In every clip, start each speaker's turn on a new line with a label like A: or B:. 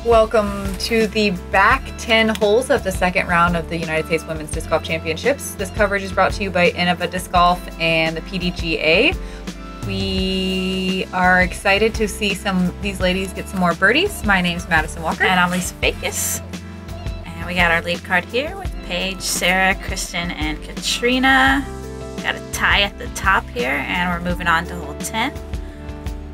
A: Welcome to the back 10 holes of the second round of the United States Women's Disc Golf Championships. This coverage is brought to you by Innova Disc Golf and the PDGA. We are excited to see these ladies get some more birdies. My name's Madison Walker.
B: And I'm Fajkus. And we got our lead card here with Paige, Sarah, Kristin, and Catrina. Got a tie at the top here, and we're moving on to hole 10.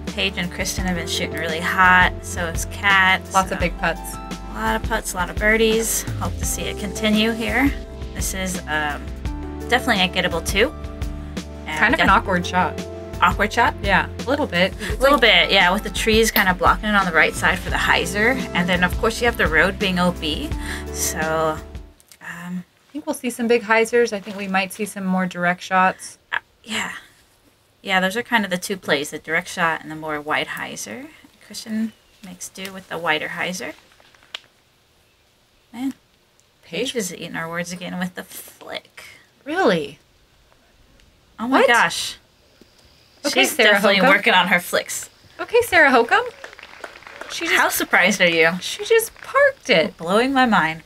B: Paige and Kristin have been shooting really hot, so is Kat.
A: Lots of big putts.
B: A lot of putts, a lot of birdies. Hope to see it continue here. This is definitely a gettable two.
A: Kind of an awkward shot.
B: Awkward shot?
A: Yeah, a little bit.
B: A little bit, yeah, with the trees kind of blocking it on the right side for the hyzer. And then, of course, you have the road being OB. So,
A: I think we'll see some big hyzers. I think we might see some more direct shots.
B: Yeah. Yeah, those are kind of the two plays, the direct shot and the more wide hyzer. Kristin makes do with the wider hyzer. Man, Paige is eating our words again with the flick.
A: Really?
B: Oh my gosh.
A: Okay,
B: She's
A: Sarah
B: definitely
A: Hokom.
B: working on her flicks.
A: Okay, Sarah Hokom.
B: How surprised are you?
A: She just parked it.
B: Blowing my mind.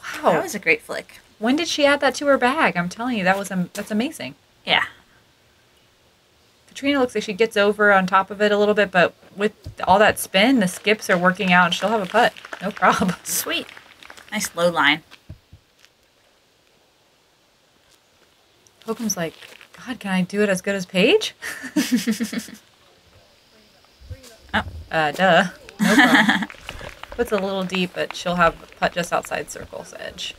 A: Wow.
B: That was a great flick.
A: When did she add that to her bag? I'm telling you, that's amazing.
B: Yeah.
A: Catrina looks like she gets over on top of it a little bit, but with all that spin, the skips are working out, and she'll have a putt. No problem.
B: Sweet. Nice low line.
A: Hokom's like, God, can I do it as good as Paige? Duh. No problem. Puts a little deep, but she'll have a putt just outside circle's edge.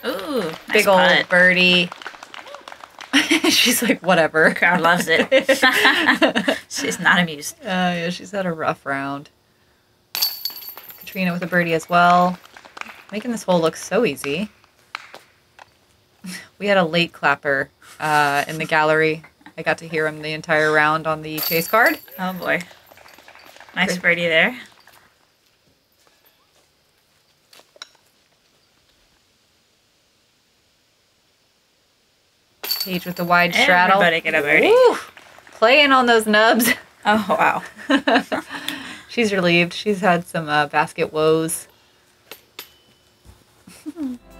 B: Ooh, nice
A: big old
B: putt.
A: birdie. She's like, whatever.
B: The crowd loves it. She's not amused.
A: Yeah, she's had a rough round. Catrina with a birdie as well. Making this hole look so easy. We had a late clapper in the gallery. I got to hear him the entire round on the chase card.
B: Oh boy. Nice birdie there.
A: Paige with the wide straddle.
B: Everybody get a birdie.
A: Woo! Playing on those nubs.
B: Oh, wow.
A: She's relieved. She's had some basket woes.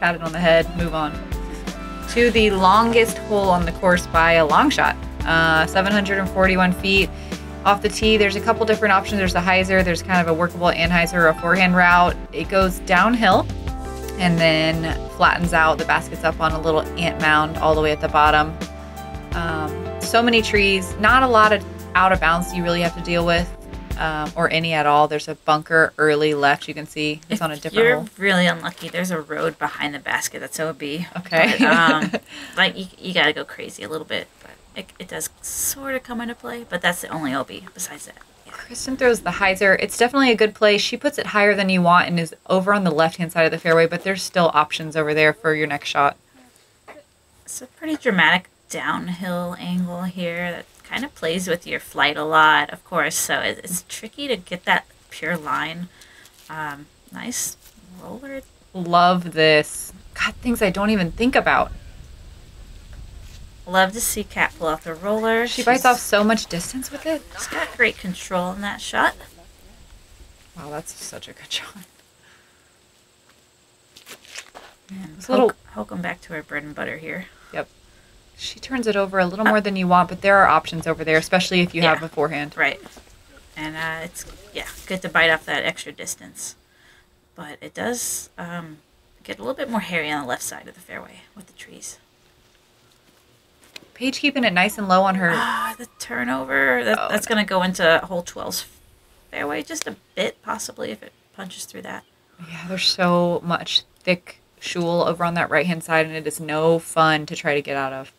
A: Pat it on the head. Move on. To the longest hole on the course by a long shot. 741 feet. Off the tee, there's a couple different options. There's a hyzer. There's kind of a workable anhyzer or a forehand route. It goes downhill and then flattens out. The basket's up on a little ant mound all the way at the bottom. So many trees. Not a lot of out of bounds you really have to deal with. Or any at all. There's a bunker early left. You can see it's on a different
B: You're
A: hole.
B: really unlucky. There's a road behind the basket that's OB.
A: Okay.
B: But, like you got to go crazy a little bit, but it does sort of come into play. But that's the only OB. Besides that, yeah.
A: Kristin throws the hyzer. It's definitely a good play. She puts it higher than you want and is over on the left-hand side of the fairway, but there's still options over there for your next shot.
B: It's a pretty dramatic downhill angle here that kind of plays with your flight a lot, of course, so it's tricky to get that pure line. Nice roller.
A: Love this. God, things I don't even think about.
B: Love to see Kat pull out the roller.
A: She bites off so much distance with it.
B: She's got great control in that shot.
A: Wow, that's such a good shot.
B: And
A: little
B: Hokom back to her bread and butter here.
A: Yep. She turns it over a little more than you want, but there are options over there, especially if you have a forehand.
B: Right. And it's, good to bite off that extra distance. But it does get a little bit more hairy on the left side of the fairway with the trees.
A: Paige keeping it nice and low on her.
B: The turnover. That's going to go into hole 12's fairway just a bit, possibly, if it punches through that.
A: Yeah, there's so much thick shoal over on that right-hand side, and it is no fun to try to get out of.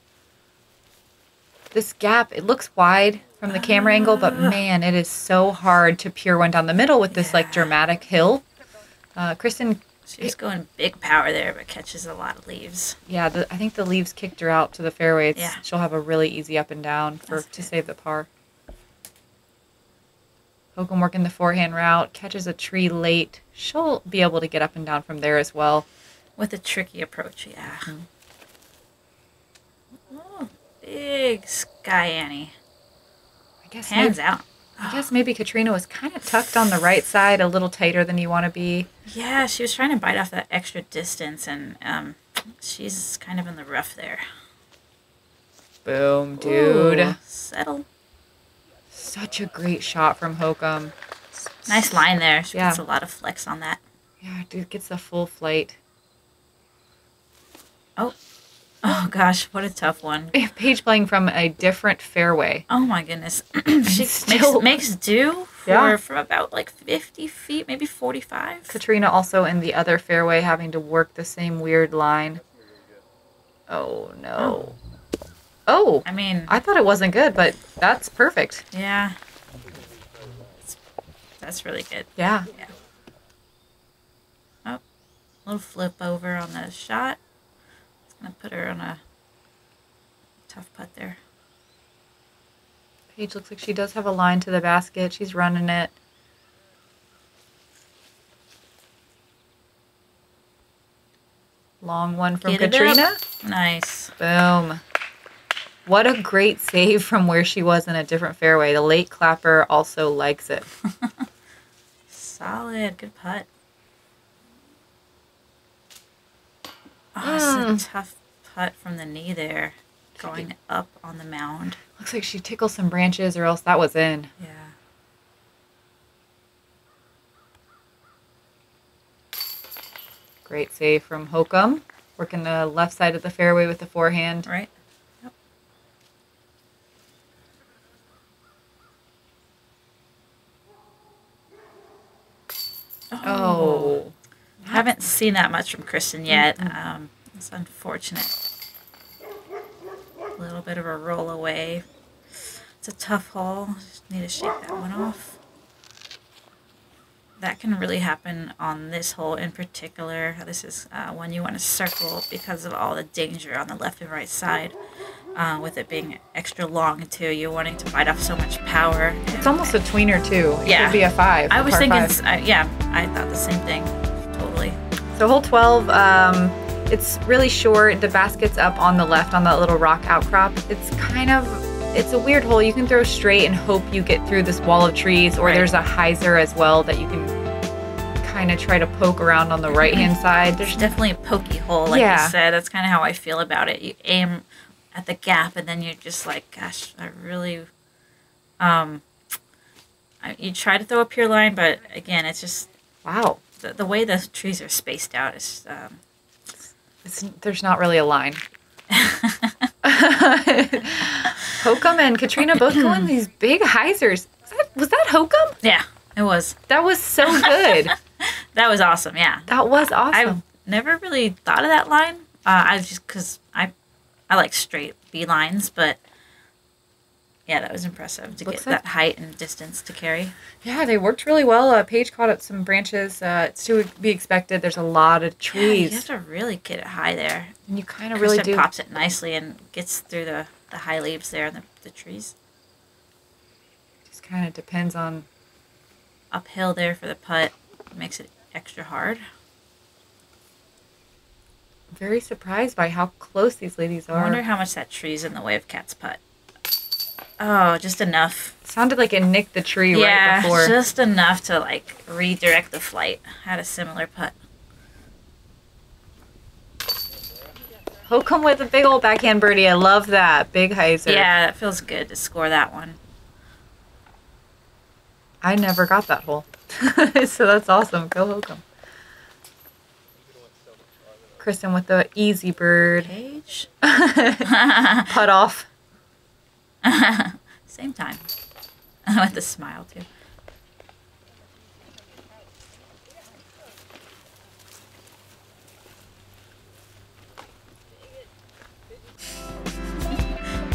A: This gap, it looks wide from the camera angle, but man, it is so hard to pure one down the middle with this like dramatic hill. Kristin,
B: she's going big power there, but catches a lot of leaves.
A: Yeah, I think the leaves kicked her out to the fairway.
B: Yeah.
A: She'll have a really easy up and down to save the par. Hokom working the forehand route, catches a tree late. She'll be able to get up and down from there as well.
B: With a tricky approach, yeah. Oh, big big Sky Annie.
A: I guess
B: Hands
A: maybe,
B: out.
A: I guess maybe Catrina was kind of tucked on the right side, a little tighter than you want to be.
B: Yeah, she was trying to bite off that extra distance, and she's kind of in the rough there.
A: Boom, dude.
B: Ooh, settle.
A: Such a great shot from Hokom.
B: Nice line there. She
A: Yeah.
B: gets a lot of flex on that.
A: Yeah, dude gets the full flight.
B: Oh gosh, what a tough one.
A: Paige playing from a different fairway.
B: Oh my goodness. She
A: still-
B: makes do for about like 50 feet, maybe 45.
A: Catrina also in the other fairway having to work the same weird line. Oh, no. Oh,
B: I mean,
A: I thought it wasn't good, but that's perfect.
B: yeah. That's really good.
A: Yeah.
B: Oh, little flip over on the shot. It's going to put her on a tough putt there.
A: Paige looks like she does have a line to the basket. She's running it. Long one from
B: Get it
A: Catrina.
B: up. Nice.
A: Boom. What a great save from where she was in a different fairway. The late clapper also likes it.
B: Solid. Good putt. Oh, it's a tough putt from the knee there. Going up on the mound.
A: Looks like she tickled some branches or else that was in.
B: Yeah.
A: Great save from Hokom. Working the left side of the fairway with the forehand.
B: Right. Yep.
A: Oh.
B: Haven't seen that much from Kristin yet. It's unfortunate. A little bit of a roll away. It's a tough hole. Just need to shake that one off. That can really happen on this hole in particular. This is when you want to circle because of all the danger on the left and right side. With it being extra long too, you're wanting to bite off so much power.
A: It's almost a tweener too. It
B: Yeah.
A: could be a 5.
B: I was
A: par
B: thinking,
A: 5.
B: yeah, I thought the same thing. Totally.
A: So hole 12, it's really short. The basket's up on the left on that little rock outcrop. It's a weird hole. You can throw straight and hope you get through this wall of trees, or
B: Right.
A: there's a hyzer as well that you can kind of try to poke around on the right-hand side.
B: There's definitely a pokey hole, like
A: Yeah.
B: you said. That's kind of how I feel about it. You aim at the gap, and then you're just like, gosh, I really... you try to throw a pure line, but again, it's just...
A: Wow.
B: The way the trees are spaced out is...
A: There's not really a line. Hokom and Catrina both going these big hyzers. Was that Hokom?
B: Yeah, it was.
A: That was so good.
B: That was awesome, yeah.
A: That was awesome.
B: I've never really thought of that line. Because I like straight B lines, but yeah, that was impressive to
A: Looks
B: get that height and distance to carry.
A: Yeah, they worked really well. Paige caught up some branches. It's to be expected. There's a lot of
B: Yeah,
A: trees.
B: you have to really get it high there.
A: And you kind of really
B: Kristin
A: do.
B: pops it nicely and gets through the high leaves there and the trees.
A: Just kind of depends on.
B: Uphill there for the putt makes it extra hard.
A: I'm very surprised by how close these ladies
B: I
A: are.
B: wonder how much that tree's in the way of Kat's putt. Oh, just enough.
A: Sounded like it nicked the tree right before.
B: Just enough to like redirect the flight. Had a similar putt.
A: Hokom with a big old backhand birdie. I love that. Big hyzer.
B: Yeah, that feels good to score that one.
A: I never got that hole. So that's awesome. Go Hokom. Kristin with the easy bird.
B: Paige.
A: Putt off.
B: Same time. With a smile too.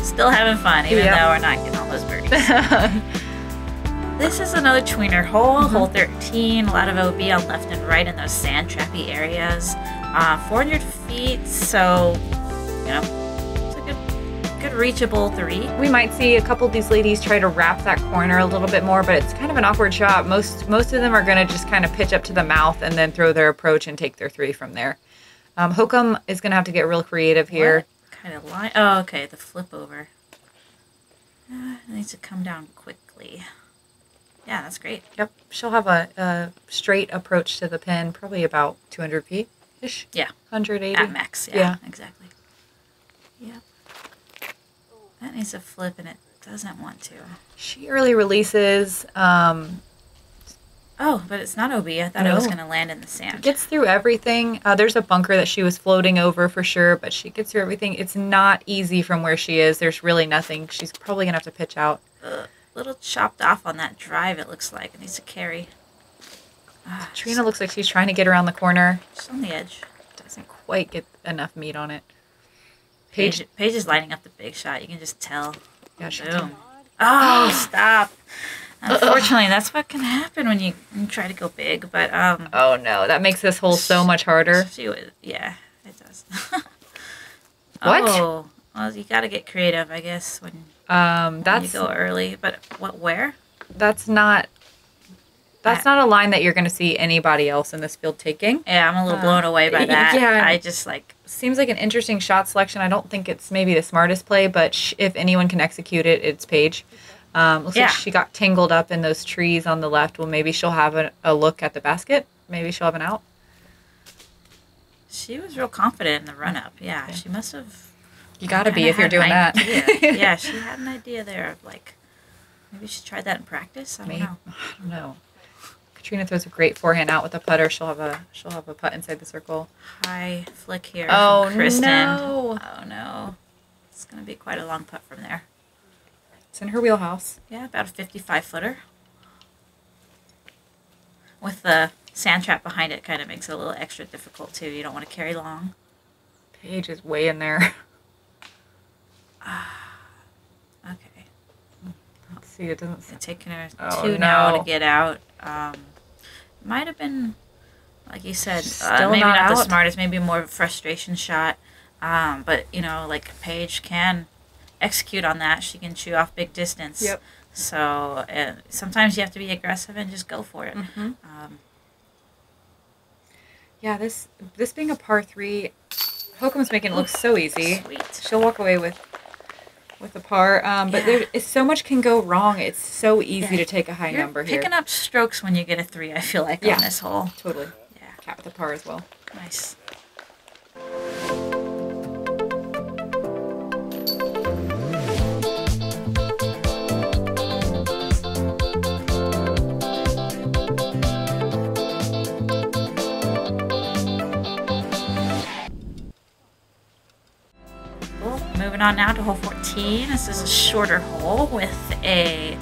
B: Still having fun, even though we're not getting all those birdies. This is another tweener hole, hole 13. A lot of OB on left and right in those sand trappy areas. 400 feet, so, you know, it's a good reachable 3.
A: We might see a couple of these ladies try to wrap that corner a little bit more, but it's kind of an awkward shot. Most of them are going to just kind of pitch up to the mouth and then throw their approach and take their 3 from there. Hokom is going to have to get real creative here.
B: What kind of line? Oh, okay, the flip over. It needs to come down quickly. Yeah, that's great.
A: Yep. She'll have a straight approach to the pin, probably about 200 feet-ish.
B: Yeah.
A: 180.
B: At max. Yeah, exactly. Yep. That needs to flip, and it doesn't want to.
A: She early releases.
B: Oh, but it's not OB. I thought it was going to land in the sand.
A: Gets through everything. There's a bunker that she was floating over for sure, but she gets through everything. It's not easy from where she is. There's really nothing. She's probably going to have to pitch out.
B: A little chopped off on that drive, it looks like. It needs to carry.
A: Katrina looks like she's trying to get around the corner.
B: Just on the edge.
A: Doesn't quite get enough meat on it.
B: Paige is lining up the big shot. You can just tell.
A: Yeah, she
B: Boom. Oh, stop. Unfortunately, that's what can happen when you try to go big. But
A: oh no, that makes this hole so much harder.
B: Yeah, it does.
A: What?
B: Oh, well, you got to get creative, I guess, when you go early. But where?
A: That's not a line that you're going to see anybody else in this field taking.
B: Yeah, I'm a little blown away by that.
A: Yeah,
B: I just
A: seems like an interesting shot selection. I don't think it's maybe the smartest play, but if anyone can execute it, it's Paige. Looks like she got tangled up in those trees on the left. Well, maybe she'll have a look at the basket. Maybe she'll have an out.
B: She was real confident in the run-up. Yeah, she must have.
A: You got to be if you're doing that.
B: Yeah, she had an idea there of maybe she tried that in practice. I don't know.
A: Katrina throws a great forehand out with a putter. She'll have a putt inside the circle.
B: High flick here.
A: Oh,
B: from Kristin.
A: no.
B: Oh no. It's going to be quite a long putt from there.
A: It's in her wheelhouse.
B: Yeah, about a 55-footer. With the sand trap behind it, kind of makes it a little extra difficult too. You don't want to carry long.
A: Paige is way in there.
B: Okay.
A: Let's see. It doesn't.
B: It's taking her now to get out. Might have been, like you said, maybe not the smartest. Maybe more of a frustration shot. But Paige can execute on that. She can chew off big distance.
A: Yep.
B: So sometimes you have to be aggressive and just go for it.
A: Mm-hmm. Yeah, this being a par 3, Hokom's making it look so easy.
B: Sweet.
A: She'll walk away with the par. But there is so much can go wrong. It's so easy to take a high number here.
B: You're picking up strokes when you get a 3, I feel like, on this hole.
A: Totally.
B: Yeah.
A: Cap with the par as well.
B: Nice. Moving on now to hole 14. This is a shorter hole with a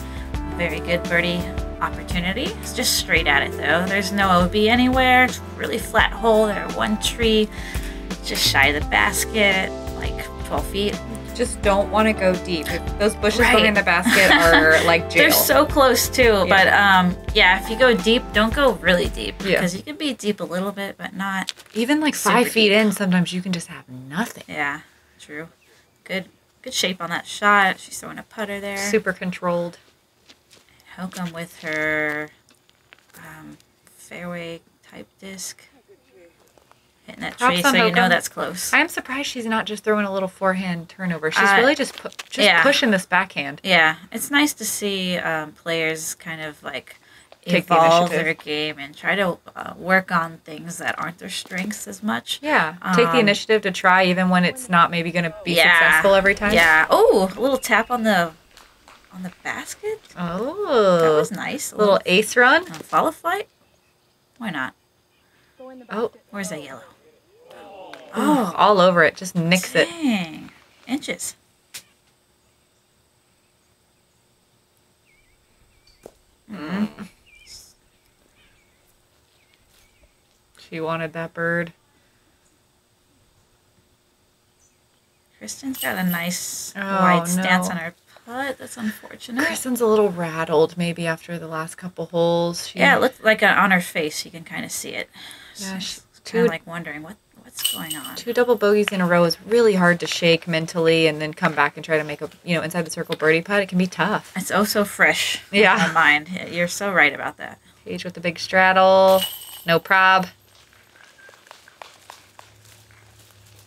B: very good birdie opportunity. It's just straight at it though. There's no OB anywhere. It's a really flat hole. There's one tree just shy of the basket, like 12 feet.
A: Just don't want to go deep. Those bushes behind the basket are like jail.
B: They're so close too. Yeah. But if you go deep, don't go really deep. Because you can be deep a little bit, but not
A: even like 5 feet in, sometimes you can just have nothing.
B: Yeah, true. Good shape on that shot. She's throwing a putter there.
A: Super controlled.
B: Hokom with her fairway type disc. Hitting that tree so you know that's close.
A: I'm surprised she's not just throwing a little forehand turnover. She's really just pushing this backhand.
B: Yeah, it's nice to see players kind of evolve their game and try to work on things that aren't their strengths as much.
A: Yeah, take the initiative to try even when it's not maybe going to be successful every time.
B: Yeah. Oh, a little tap on the basket.
A: Oh,
B: that was nice.
A: A little ace run.
B: FollowFlight. Why not?
A: Oh,
B: where's that yellow?
A: Oh, all over it. Just nicks it.
B: Dang. Inches.
A: She wanted that bird.
B: Kristin's got a nice wide stance on her putt. That's unfortunate.
A: Kristin's a little rattled maybe after the last couple holes.
B: It looked like on her face. You can kind of see it.
A: Yeah, she's
B: kind of wondering what's going on.
A: 2 double bogeys in a row is really hard to shake mentally and then come back and try to make a inside the circle birdie putt. It can be tough.
B: It's oh so fresh in my mind. You're so right about that.
A: Paige with the big straddle. No prob.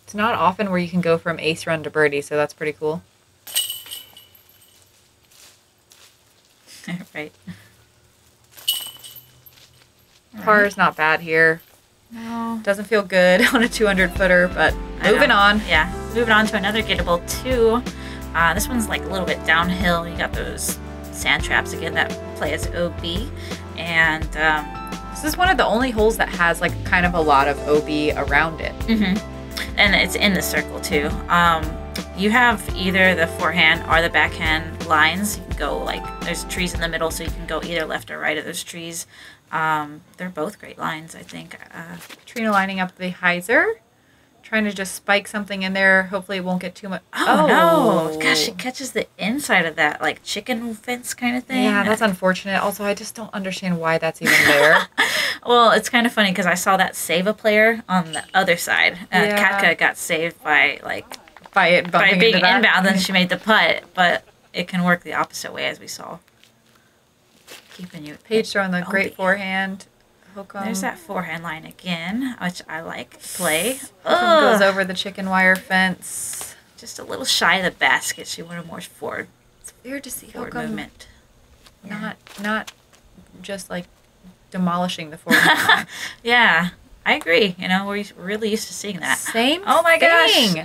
A: It's not often where you can go from ace run to birdie, so that's pretty cool.
B: Right.
A: Par is not bad here.
B: No.
A: Doesn't feel good on a 200 footer, but moving on.
B: Yeah, moving on to another gettable 2. This one's like a little bit downhill. You got those sand traps again that play as OB, and
A: this is one of the only holes that has like kind of a lot of OB around it.
B: And it's in the circle too. You have either the forehand or the backhand lines. You can go like, there's trees in the middle, so you can go either left or right of those trees. They're both great lines, I think.
A: Katrina lining up the hyzer, trying to just spike something in there. Hopefully it won't get too much.
B: Oh no! Gosh, she catches the inside of that like chicken fence kind of thing.
A: Yeah, that's unfortunate. Also, I just don't understand why that's even there.
B: Well, it's kind of funny because I saw that save a player on the other side. Katka got saved by being inbound, and she made the putt, but it can work the opposite way, as we saw. Keeping you.
A: Paige throwing the great forehand. Hokom.
B: There's that forehand line again, which I like to play.
A: Hokom goes over the chicken wire fence.
B: Just a little shy of the basket. She wanted more forward.
A: It's weird to see
B: forward
A: Hokom
B: movement.
A: Not just like demolishing the forehand line.
B: Yeah, I agree. You know, we're really used to seeing that.
A: Same.
B: Oh my gosh.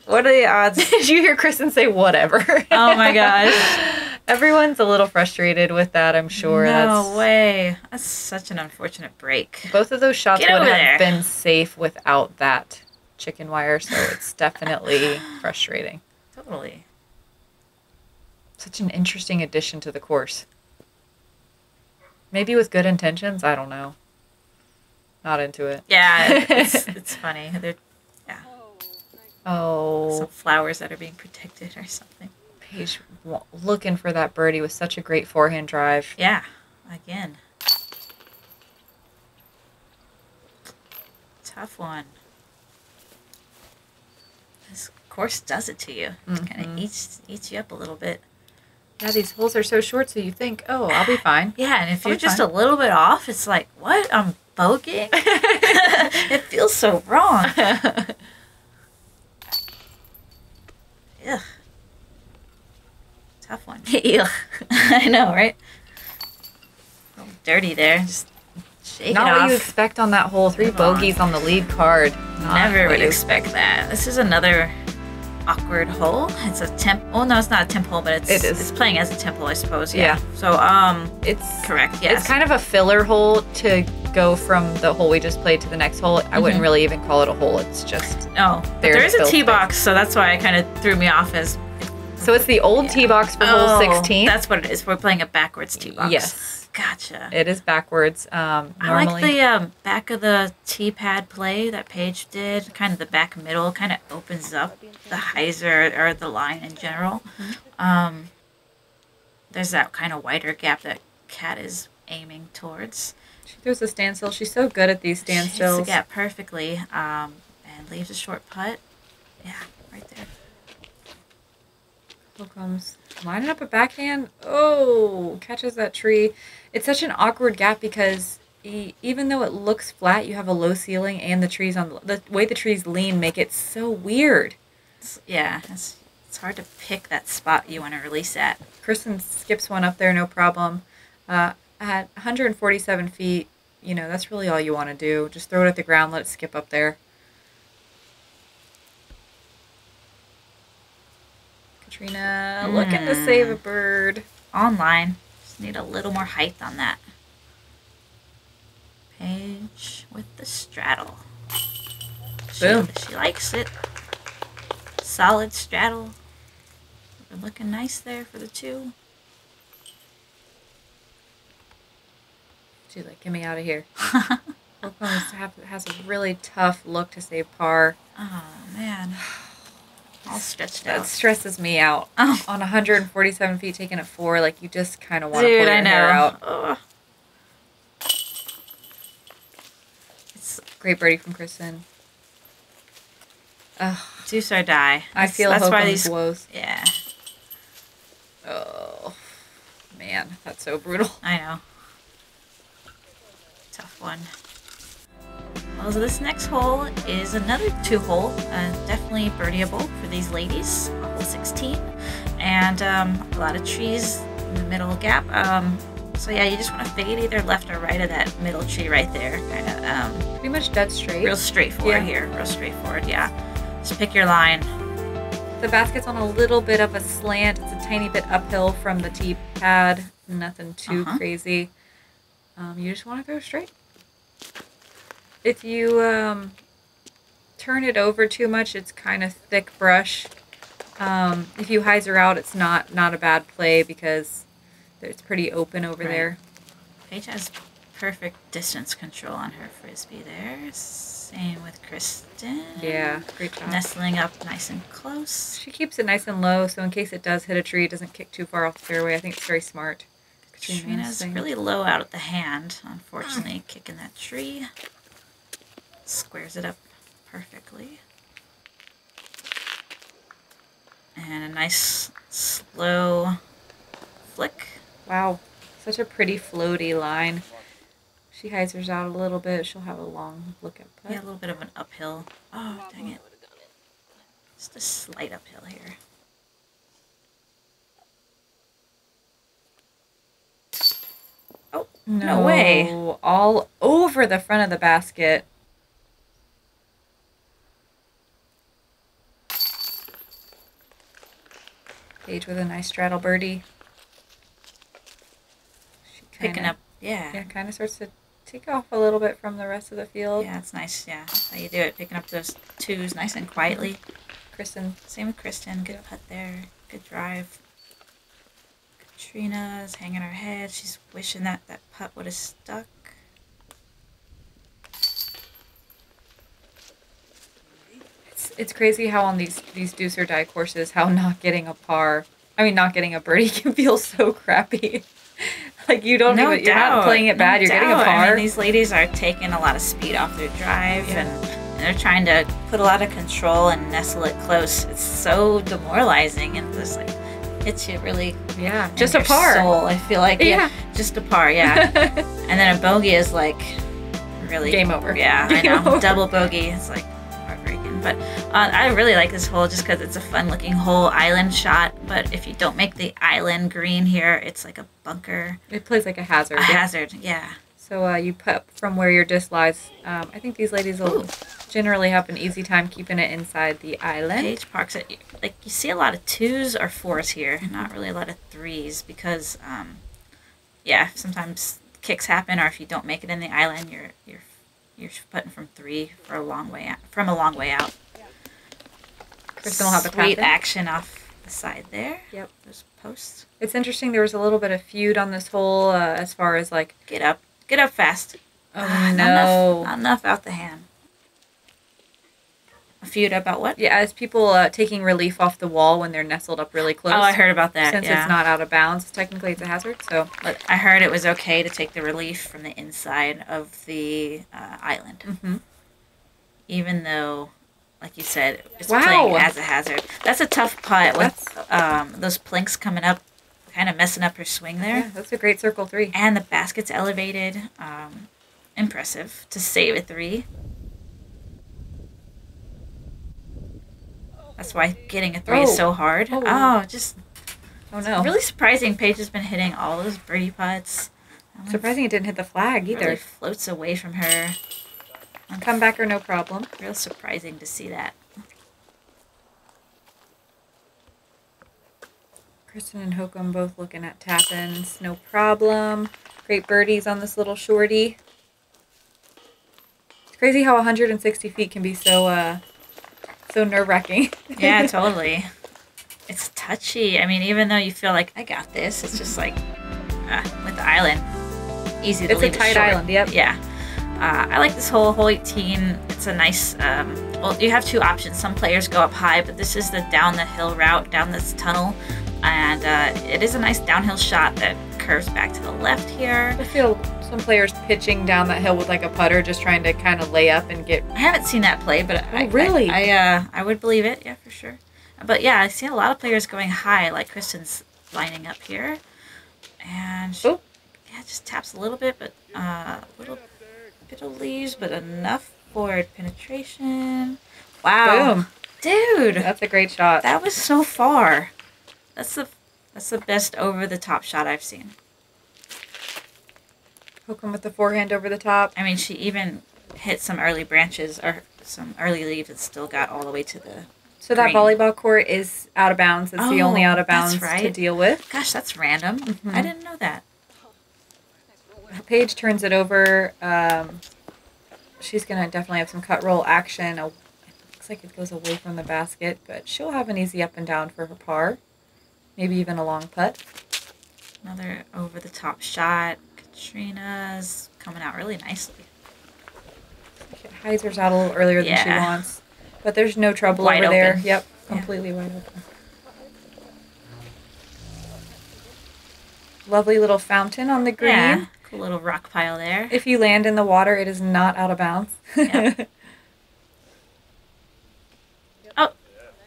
B: What are the odds?
A: Did you hear Kristin say whatever?
B: Oh my gosh.
A: Everyone's a little frustrated with that, I'm sure.
B: No way. That's such an unfortunate break.
A: Both of those shots would have been safe without that chicken wire, so it's definitely frustrating.
B: Totally.
A: Such an interesting addition to the course. Maybe with good intentions, I don't know. Not into it.
B: Yeah, it's funny. Some flowers that are being protected or something.
A: Paige looking for that birdie with such a great forehand drive.
B: Yeah, again. Tough one. This course does it to you. It kind of eats you up a little bit.
A: Yeah, these holes are so short, so you think, oh, I'll be fine.
B: Yeah, and if you're just a little bit off, it's like, what? I'm bogeying? It feels so wrong. Ugh. Tough one. I know, right? A little dirty there. Just shake it off.
A: Not what you expect on that hole. 3 bogeys on the lead card.
B: Never would expect that. This is another awkward hole. It's a temp. Oh no, it's not a temp hole, but it's playing as a temp hole, I suppose. Yeah. So it's correct. Yes.
A: It's kind of a filler hole to go from the hole we just played to the next hole. I wouldn't really even call it a hole. It's just
B: there is a tee box, so that's why it kind of threw me off as.
A: So it's the old tee box for hole 16.
B: That's what it is. We're playing a backwards tee box.
A: Yes.
B: Gotcha.
A: It is backwards.
B: I like the back of the tee pad play that Paige did. Kind of the back middle kind of opens up the hyzer or the line in general. There's that kind of wider gap that Kat is aiming towards.
A: She throws a standstill. She's so good at these standstills. She hits
B: the gap perfectly and leaves a short putt. Yeah, right there.
A: Hokom's lining up a backhand. Oh, catches that tree. It's such an awkward gap because even though it looks flat, you have a low ceiling and the trees on the way the trees lean make it so weird.
B: It's hard to pick that spot you want to release at.
A: Kristin skips one up there, no problem. At 147 feet, you know, that's really all you want to do. Just throw it at the ground, let it skip up there. Katrina looking to save a bird.
B: Online. Just need a little more height on that. Paige with the straddle.
A: Boom.
B: She likes it. Solid straddle. Been looking nice there for the 2.
A: She's like, get me out of here. Hokom has a really tough look to save par.
B: Oh, man. All stretched out.
A: That stresses me out. On 147 feet, taking a 4, like you just kind of want to pull your hair out.
B: Ugh.
A: It's great birdie from Kristin.
B: Deuce or die.
A: I feel Hokom's woes.
B: Yeah.
A: Oh, man, that's so brutal.
B: I know. Tough one. Well, so this next hole is another 2-hole, definitely birdieable for these ladies, hole 16, and a lot of trees in the middle gap. So yeah, you just want to fade either left or right of that middle tree right there. Kind of
A: pretty much dead straight.
B: Real straightforward here. Real straightforward, yeah. Just pick your line.
A: The basket's on a little bit of a slant. It's a tiny bit uphill from the tee pad. Nothing too crazy. You just want to go straight. If you turn it over too much, it's kind of thick brush. If you hyzer out, it's not a bad play because it's pretty open over there.
B: Paige has perfect distance control on her frisbee there. Same with Kristin.
A: Yeah, great job.
B: Nestling up nice and close.
A: She keeps it nice and low, so in case it does hit a tree, it doesn't kick too far off the fairway. I think it's very smart.
B: Katrina's really low out at the hand, unfortunately, kicking that tree. Squares it up perfectly. And a nice slow flick.
A: Wow, such a pretty floaty line. She hyzers out a little bit. She'll have a long look at putt.
B: Yeah, a little bit of an uphill. Oh, dang it. Just a slight uphill here. Oh, no way.
A: All over the front of the basket. Paige with a nice straddle birdie.
B: Picking up, yeah,
A: kind of starts to take off a little bit from the rest of the field.
B: Yeah, it's nice. Yeah, that's how you do it. Picking up those twos nice and quietly.
A: Kristin.
B: Same with Kristin. Good putt there. Good drive. Katrina's hanging her head. She's wishing that putt would have stuck.
A: It's crazy how on these deuce or die courses, how not getting a birdie can feel so crappy. Like you're not playing it bad, you're getting a par.
B: I mean, these ladies are taking a lot of speed off their drive and they're trying to put a lot of control and nestle it close. It's so demoralizing and just like hits you really
A: just a par.
B: Soul, I feel like just a par, and then a bogey is like really
A: game over.
B: Yeah, I know. Double bogey, it's like heartbreaking. But I really like this hole just because it's a fun looking hole, island shot. But if you don't make the island green here, it's like a bunker.
A: It plays like a hazard.
B: A hazard, yeah.
A: So you putt from where your disc lies. I think these ladies will generally have an easy time keeping it inside the island.
B: Paige parks it. Like you see a lot of 2s or 4s here, not really a lot of 3s because, sometimes kicks happen, or if you don't make it in the island, you're putting from 3 for a long way out.
A: Kristin will have a
B: sweet action off the side there.
A: Yep.
B: Those posts.
A: It's interesting. There was a little bit of feud on this hole as far as like
B: get up fast.
A: Oh no!
B: Not enough out the hand. A feud about what?
A: Yeah, as people taking relief off the wall when they're nestled up really close.
B: Oh, I heard about that.
A: Since it's not out of bounds, technically it's a hazard. So,
B: but I heard it was okay to take the relief from the inside of the island, even though, like you said, it's playing as a hazard. That's a tough putt with those plinks coming up, kind of messing up her swing there.
A: Yeah, that's a great circle 3.
B: And the basket's elevated. Impressive to save a 3. That's why getting a 3 is so hard. Oh no! Really surprising. Paige has been hitting all those birdie putts.
A: Surprising it didn't hit the flag either.
B: Really floats away from her.
A: Comebacker, no problem.
B: Real surprising to see that.
A: Kristin and Hokom both looking at tap-ins, no problem. Great birdies on this little shorty. It's crazy how 160 feet can be so nerve-wracking.
B: Yeah, totally. It's touchy. I mean, even though you feel like, I got this, it's just like, with the island, easy to leave it short.
A: It's a tight island, yep.
B: Yeah. I like this hole 18. It's a nice, well, you have 2 options. Some players go up high, but this is the down the hill route, down this tunnel. And it is a nice downhill shot that curves back to the left here.
A: I feel some players pitching down that hill with like a putter, just trying to kind of lay up and get...
B: I haven't seen that play, but
A: really?
B: I would believe it, yeah, for sure. But yeah, I see a lot of players going high, like Kristin's lining up here. And she just taps a little bit, but a little bit of leaves, but enough forward penetration. Wow.
A: Boom.
B: Dude.
A: That's a great shot.
B: That was so far. That's the That's the best over-the-top shot I've seen.
A: Hokom with the forehand over the top.
B: I mean, she even hit some early branches or some early leaves that still got all the way to the
A: So that volleyball court is out of bounds. It's the only out of bounds to deal with.
B: Gosh, that's random. I didn't know that.
A: Paige turns it over. She's going to definitely have some cut roll action. It looks like it goes away from the basket, but she'll have an easy up and down for her par. Maybe even a long putt.
B: Another over-the-top shot. Katrina's coming out really nicely.
A: Heiser's out a little earlier than she wants. But there's no trouble over there. Yep, completely wide open. Lovely little fountain on the green.
B: Yeah, cool little rock pile there.
A: If you land in the water, it is not out of bounds.
B: Yep. Oh,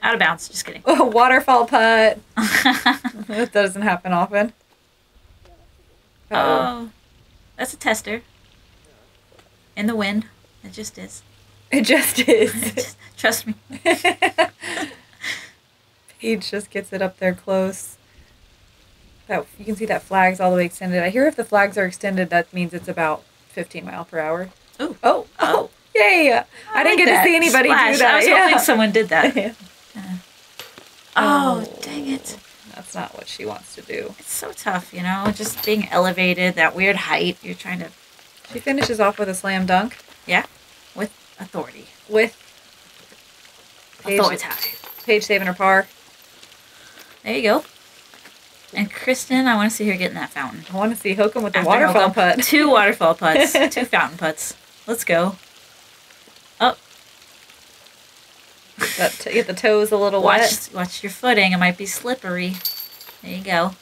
B: out of bounds. Just kidding.
A: Oh, waterfall putt. That doesn't happen often.
B: Oh, that's a tester. In the wind. It just is.
A: It just is.
B: Trust me.
A: Paige just gets it up there close. That you can see that flag's all the way extended. I hear if the flags are extended, that means it's about 15 miles per hour.
B: Ooh.
A: Oh. Yay! I didn't get to see anybody do that.
B: I was hoping someone did that.
A: Oh,
B: dang it.
A: That's not what she wants to do.
B: It's so tough, you know, just being elevated, that weird height. You're trying to...
A: She finishes off with a slam dunk.
B: Yeah, with authority.
A: With Paige saving her par.
B: There you go. And Kristin, I want to see her getting that fountain.
A: I want to see Hokom with the waterfall putt.
B: 2 waterfall putts. 2 fountain putts. Let's go. Oh.
A: Get the toes a little wet.
B: Watch your footing. It might be slippery. There you go.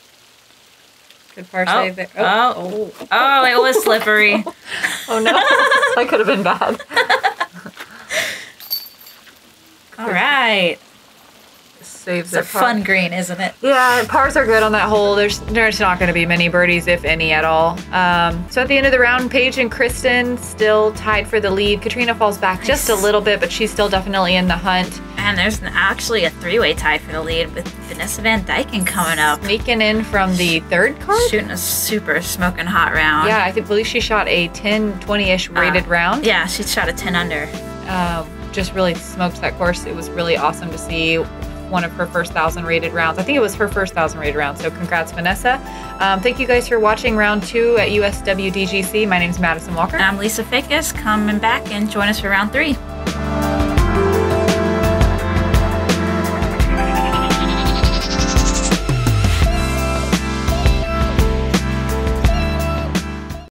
A: Good par save there.
B: Oh, it was slippery.
A: Oh, no. That could have been bad.
B: All right.
A: Saves
B: it's a fun green, isn't it?
A: Yeah, pars are good on that hole. There's not going to be many birdies, if any, at all. So at the end of the round, Paige and Kristin still tied for the lead. Katrina falls back just a little bit, but she's still definitely in the hunt.
B: And there's actually a 3-way tie for the lead with Vanessa Van Dyken coming up.
A: Sneaking in from the third card?
B: Shooting a super smoking hot round.
A: Yeah, I believe she shot a 10, 20-ish rated round.
B: Yeah, she shot a 10 under.
A: Just really smoked that course. It was really awesome to see one of her first 1,000 rated rounds. I think it was her first 1,000 rated round, so congrats, Vanessa. Thank you guys for watching round 2 at USWDGC. My name's Madison Walker.
B: And I'm Lisa Fajkus. Come back and join us for round 3.